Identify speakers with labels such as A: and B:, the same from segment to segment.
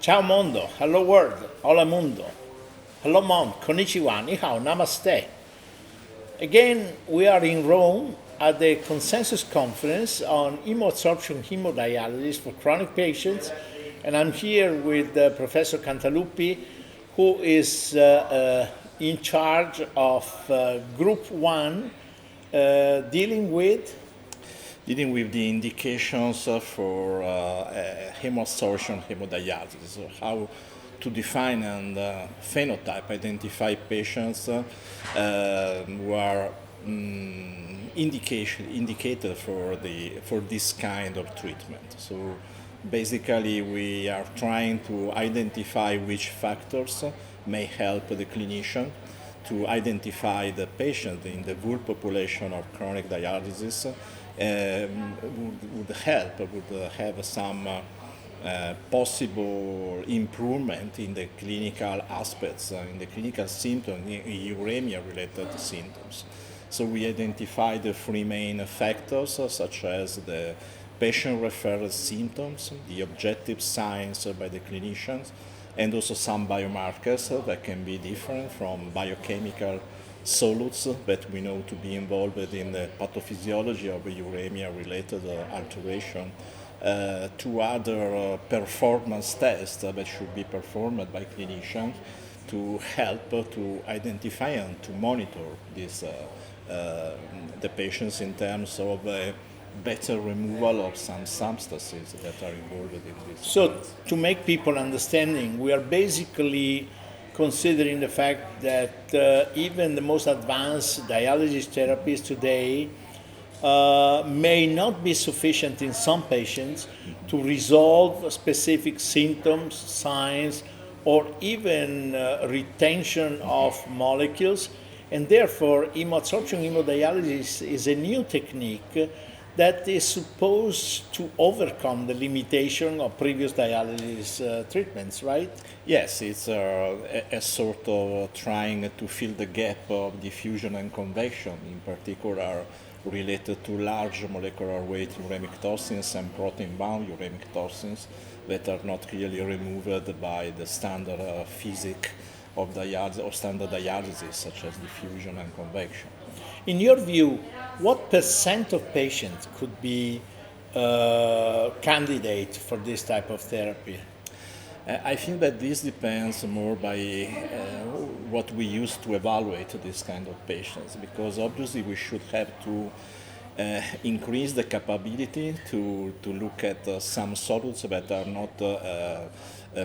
A: Ciao mondo, hello world, hola mundo, hello mom, konnichiwa, ni hao, namaste. Again, we are in Rome at the Consensus Conference on hemoabsorption hemodialysis for chronic patients, and I'm here with Professor Cantaluppi, who is in charge of Group 1, dealing with
B: the indications for hemoabsorption hemodialysis, so how to define and phenotype, identify patients who are indicated for this kind of treatment. So basically we are trying to identify which factors may help the clinician to identify the patient in the whole population of chronic dialysis would have some possible improvement in the clinical aspects, in the clinical symptoms, uremia-related symptoms. So we identify the three main factors, such as the patient-referred symptoms, the objective signs by the clinicians, and also some biomarkers that can be different from biochemical solutes that we know to be involved in the pathophysiology of uremia-related alteration, to other performance tests that should be performed by clinicians to help to identify and to monitor the patients in terms of better removal of some substances that are involved in this.
A: So, to make people understanding, we are basically considering the fact that even the most advanced dialysis therapies today may not be sufficient in some patients to resolve specific symptoms, signs, or even retention of molecules, and therefore hemoabsorption hemodialysis is a new technique that is supposed to overcome the limitation of previous dialysis treatments, right?
B: Yes, it's a sort of trying to fill the gap of diffusion and convection, in particular related to large molecular weight uremic toxins and protein-bound uremic toxins that are not clearly removed by the standard physics of dialysis or standard dialysis, such as diffusion and convection.
A: In your view, what percent of patients could be candidate for this type of therapy?
B: I think that this depends more by what we use to evaluate this kind of patients, because obviously we should have to increase the capability to look at some solutes that are not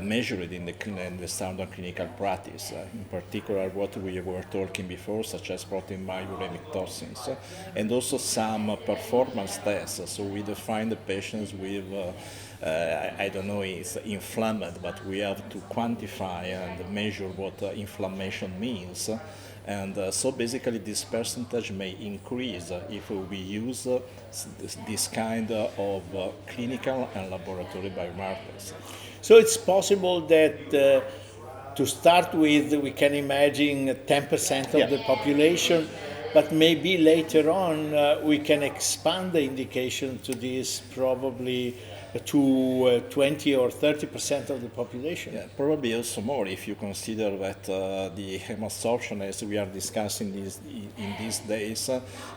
B: measured in the standard clinical practice, in particular what we were talking before, such as protein-bound uremic toxins, and also some performance tests. So we define the patients with I don't know, it's inflamed, but we have to quantify and measure what inflammation means. And so basically this percentage may increase if we use this kind of clinical and laboratory biomarkers.
A: So it's possible that to start with, we can imagine 10% of the population, but maybe later on we can expand the indication to this probably to 20 or 30% of the population.
B: Yeah, probably also more if you consider that the hemoabsorption, as we are discussing in these days,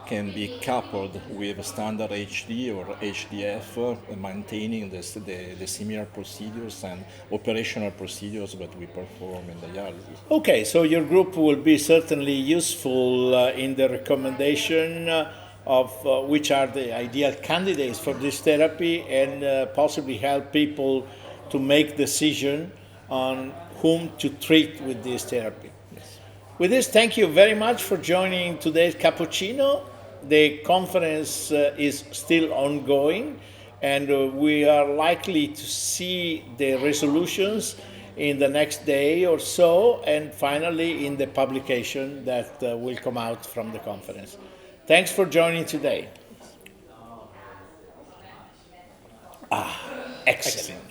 B: can be coupled with standard HD or HDF, maintaining the similar procedures and operational procedures that we perform in dialysis.
A: Okay, so your group will be certainly useful in the recommendation of which are the ideal candidates for this therapy, and possibly help people to make decision on whom to treat with this therapy.
B: Yes.
A: With this, thank you very much for joining today's Cappuccino. The conference is still ongoing, and we are likely to see the resolutions in the next day or so, and finally in the publication that will come out from the conference. Thanks for joining today. Excellent.